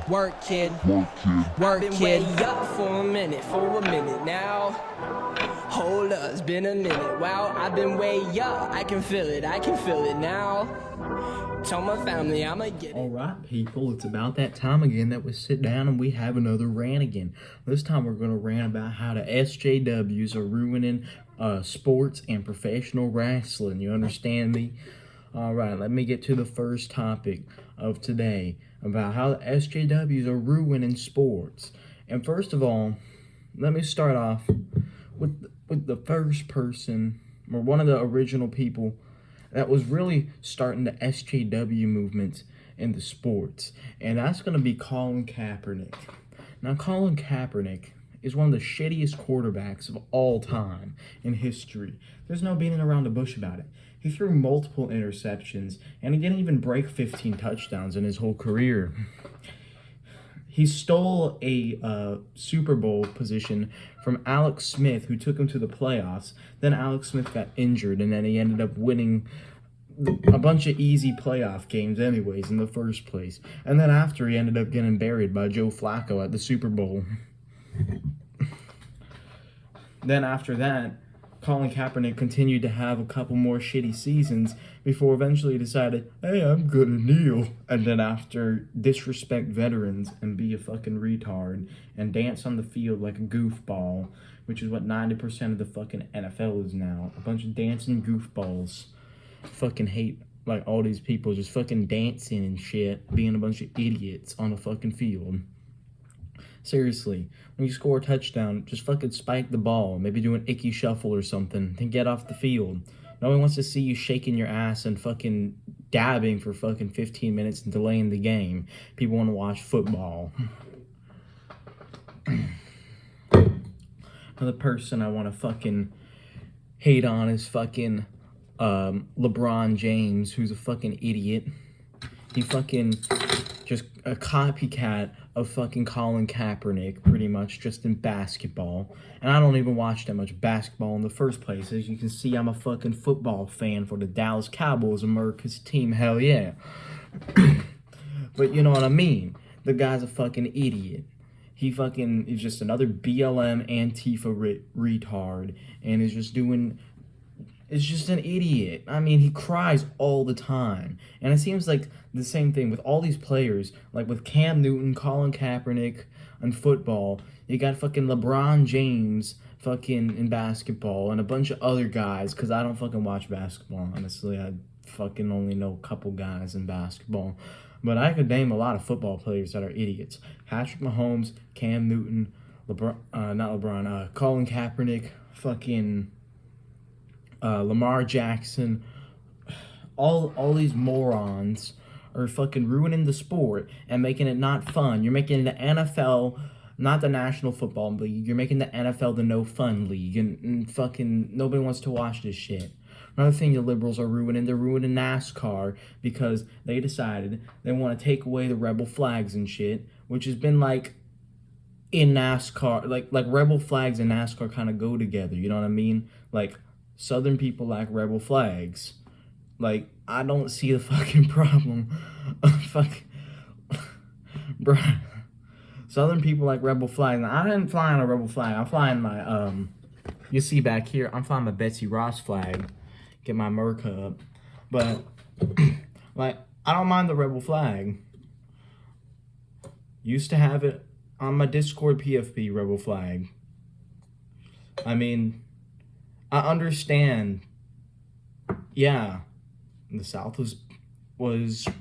Work kid, work Been way up for a minute now. Hold up, it's been a minute. Wow, I've been way up. I can feel it now. Tell my family I'ma get it. Alright people, it's about that time again that we sit down and we have another rant again. This time we're going to rant about how the SJWs are ruining sports and professional wrestling. You understand me? Alright, let me get to the first topic of today about how the SJWs are ruining sports. And first of all, let me start off with the first person, or one of the original people that was really starting the SJW movement in the sports, and that's going to be Colin Kaepernick. Now, Colin Kaepernick is one of the shittiest quarterbacks of all time in history. There's no beating around the bush about it. He threw multiple interceptions, and he didn't even break 15 touchdowns in his whole career. He stole a Super Bowl position from Alex Smith, who took him to the playoffs. Then Alex Smith got injured, and then he ended up winning a bunch of easy playoff games anyways in the first place. And then after, he ended up getting buried by Joe Flacco at the Super Bowl. Then after that, Colin Kaepernick continued to have a couple more shitty seasons before eventually decided, hey, I'm gonna kneel. And then after disrespect veterans and be a fucking retard and dance on the field like a goofball, which is what 90% of the fucking NFL is now. A bunch of dancing goofballs. Fucking hate like all these people just fucking dancing and shit, being a bunch of idiots on the fucking field. Seriously, when you score a touchdown, just fucking spike the ball. Maybe do an icky shuffle or something. Then get off the field. No one wants to see you shaking your ass and fucking dabbing for fucking 15 minutes and delaying the game. People want to watch football. Another person I want to fucking hate on is fucking LeBron James, who's a fucking idiot. He fucking just a copycat of fucking Colin Kaepernick, pretty much, just in basketball. And I don't even watch that much basketball in the first place. As you can see, I'm a fucking football fan for the Dallas Cowboys, America's team, hell yeah. But you know what I mean? The guy's a fucking idiot. He fucking is just another BLM Antifa retard, and is just doing... It's just an idiot. I mean, he cries all the time. And it seems like the same thing with all these players, like with Cam Newton, Colin Kaepernick, and football. You got fucking LeBron James fucking in basketball, and a bunch of other guys, because I don't fucking watch basketball, honestly. I fucking only know a couple guys in basketball. But I could name a lot of football players that are idiots. Patrick Mahomes, Cam Newton, Colin Kaepernick, fucking... Lamar Jackson, all these morons are fucking ruining the sport and making it not fun. You're making the NFL, not the National Football League, you're making the NFL the no fun league, and fucking nobody wants to watch this shit. Another thing the liberals are ruining, they're ruining NASCAR because they decided they want to take away the rebel flags and shit, which has been like in NASCAR, like rebel flags and NASCAR kind of go together, you know what I mean? Like, Southern people like rebel flags. Like, I don't see the fucking problem. Bruh. Southern people like rebel flags. Now, I didn't fly on a rebel flag. I'm flying my, you see back here, I'm flying my Betsy Ross flag. Get my America up. But, like, I don't mind the rebel flag. Used to have it on my Discord PFP rebel flag. I mean... I understand, yeah, the South was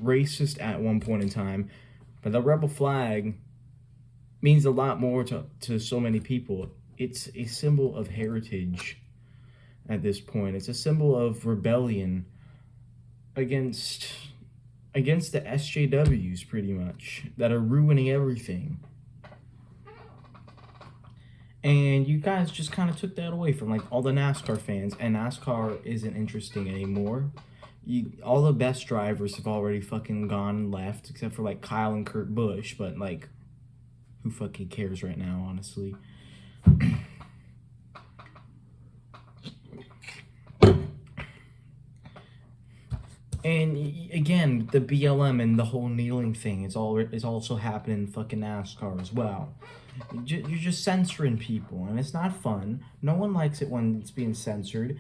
racist at one point in time, but the rebel flag means a lot more to so many people. It's a symbol of heritage at this point. It's a symbol of rebellion against the SJWs, pretty much, that are ruining everything. And you guys just kind of took that away from, like, all the NASCAR fans. And NASCAR isn't interesting anymore. All the best drivers have already fucking gone and left, except for, like, Kyle and Kurt Busch. But, like, who fucking cares right now, honestly? And again, the BLM and the whole kneeling thing is also happening in fucking NASCAR as well. You're just censoring people, and it's not fun. No one likes it when it's being censored,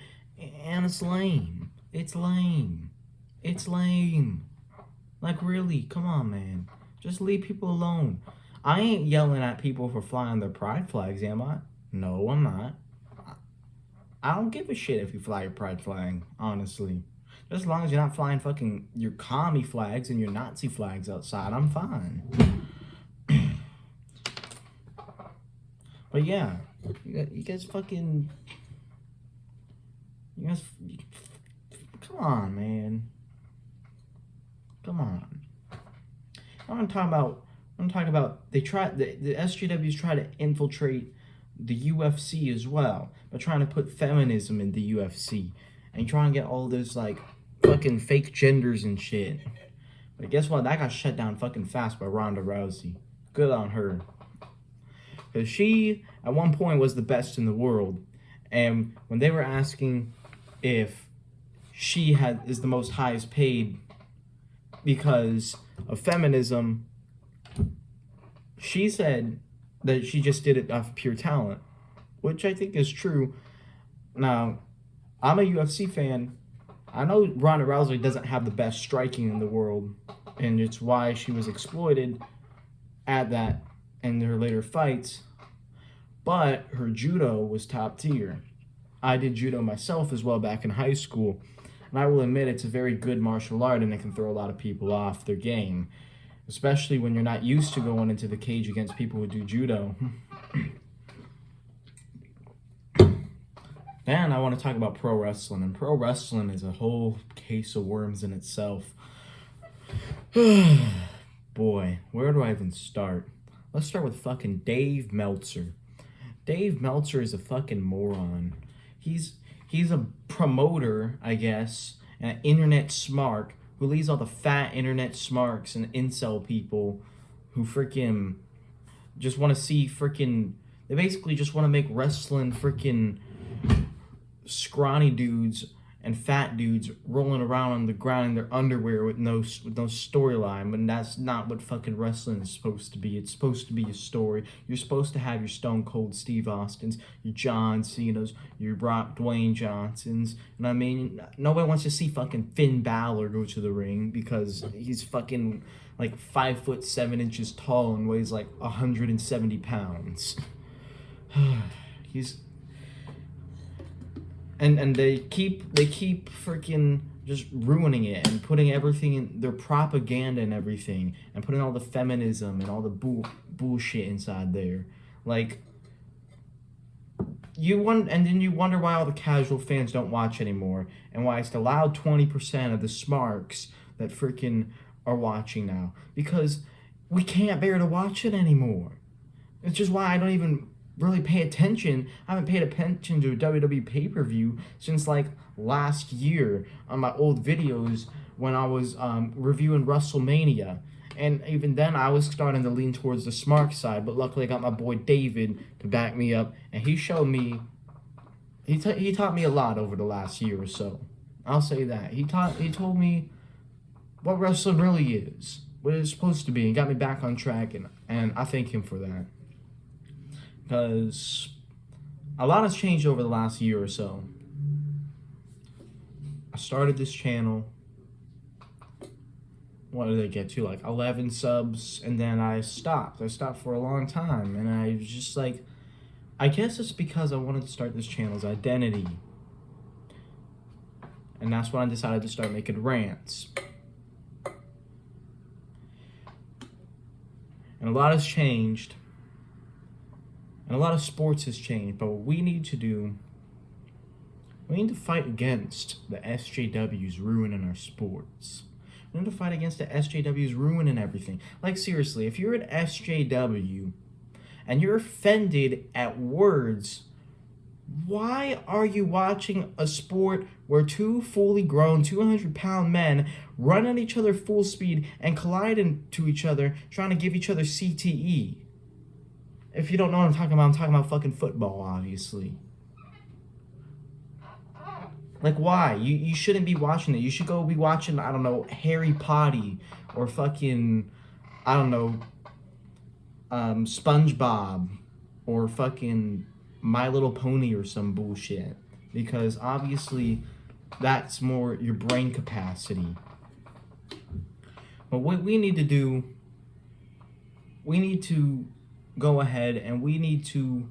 and it's lame. It's lame. It's lame. Like, really, come on, man. Just leave people alone. I ain't yelling at people for flying their pride flags, am I? No, I'm not. I don't give a shit if you fly your pride flag, honestly. Just as long as you're not flying fucking your commie flags and your Nazi flags outside, I'm fine. But yeah, you guys fucking... You guys... Come on, man. Come on. I'm talking about the SJWs try to infiltrate the UFC as well, by trying to put feminism in the UFC, and trying to get all those like fucking fake genders and shit. But guess what? That got shut down fucking fast by Ronda Rousey. Good on her. Because she, at one point, was the best in the world. And when they were asking if she is the most highest paid because of feminism, she said that she just did it off pure talent, which I think is true. Now, I'm a UFC fan. I know Ronda Rousey doesn't have the best striking in the world, and it's why she was exploited at that in her later fights, but her judo was top tier. I did judo myself as well back in high school, and I will admit it's a very good martial art, and it can throw a lot of people off their game, especially when you're not used to going into the cage against people who do judo. Then I want to talk about pro wrestling, and pro wrestling is a whole case of worms in itself. Boy, where do I even start? Let's start with fucking Dave Meltzer. Dave Meltzer is a fucking moron. He's a promoter, I guess, and an internet smart who leads all the fat internet smarks and incel people who freaking just want to see freaking... They basically just want to make wrestling freaking scrawny dudes and fat dudes rolling around on the ground in their underwear with no storyline. But that's not what fucking wrestling is supposed to be. It's supposed to be a story. You're supposed to have your Stone Cold Steve Austins, your John Cena's, your Dwayne Johnsons. And I mean, nobody wants to see fucking Finn Balor go to the ring because he's fucking like 5'7" tall and weighs like 170 pounds. He's... And they keep freaking just ruining it and putting everything in their propaganda and everything, and putting all the feminism and all the bullshit inside there. Like, and then you wonder why all the casual fans don't watch anymore, and why it's the loud 20% of the smarks that freaking are watching now, because we can't bear to watch it anymore. It's just why I don't even really pay attention. I haven't paid attention to a WWE pay-per-view since like last year on my old videos when I was reviewing WrestleMania. And even then I was starting to lean towards the smart side, but luckily I got my boy David to back me up, and he showed me, he taught me a lot over the last year or so. I'll say that. He told me what wrestling really is, what it's supposed to be, and got me back on track, and I thank him for that. Because a lot has changed over the last year or so. I started this channel. What did I get to? Like 11 subs, and then I stopped. I stopped for a long time, and I was just like, I guess it's because I wanted to start this channel's identity. And that's when I decided to start making rants. And a lot has changed. And a lot of sports has changed, but what we need to do, we need to fight against the SJWs ruining our sports. We need to fight against the SJWs ruining everything. Like, seriously, if you're an SJW and you're offended at words, why are you watching a sport where two fully grown 200-pound men run at each other full speed and collide into each other, trying to give each other CTE? If you don't know what I'm talking about fucking football, obviously. Like, why? You shouldn't be watching it. You should go be watching, I don't know, Harry Potter or fucking, I don't know, SpongeBob or fucking My Little Pony or some bullshit. Because obviously that's more your brain capacity. But what we need to do, we need to go ahead and we need to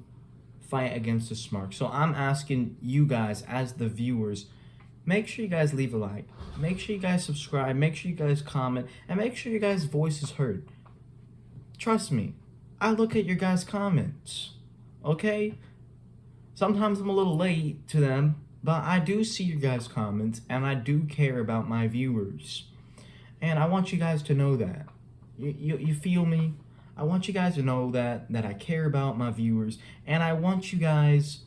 fight against the smart. So I'm asking you guys as the viewers, make sure you guys leave a like. Make sure you guys subscribe. Make sure you guys comment. And make sure your guys' voice is heard. Trust me, I look at your guys' comments. Okay? Sometimes I'm a little late to them, but I do see your guys' comments and I do care about my viewers. And I want you guys to know that. You feel me? I want you guys to know that I care about my viewers, and I want you guys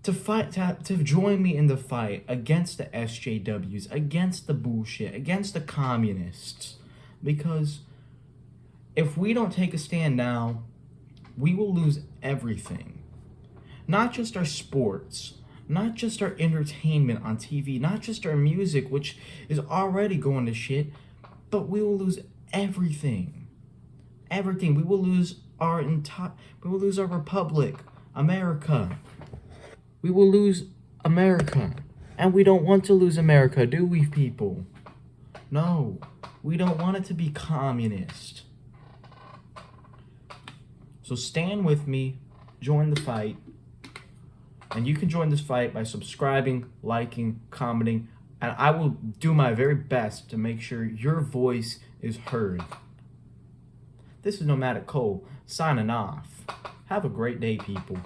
to fight, to join me in the fight against the SJWs, against the bullshit, against the communists. Because if we don't take a stand now, we will lose everything. Not just our sports, not just our entertainment on TV, not just our music, which is already going to shit, but we will lose everything. Everything. We will lose our republic, America. We will lose America. And we don't want to lose America, do we, people? No. We don't want it to be communist. So stand with me, join the fight. And you can join this fight by subscribing, liking, commenting, and I will do my very best to make sure your voice is heard. This is Nomadic Cole, signing off. Have a great day, people.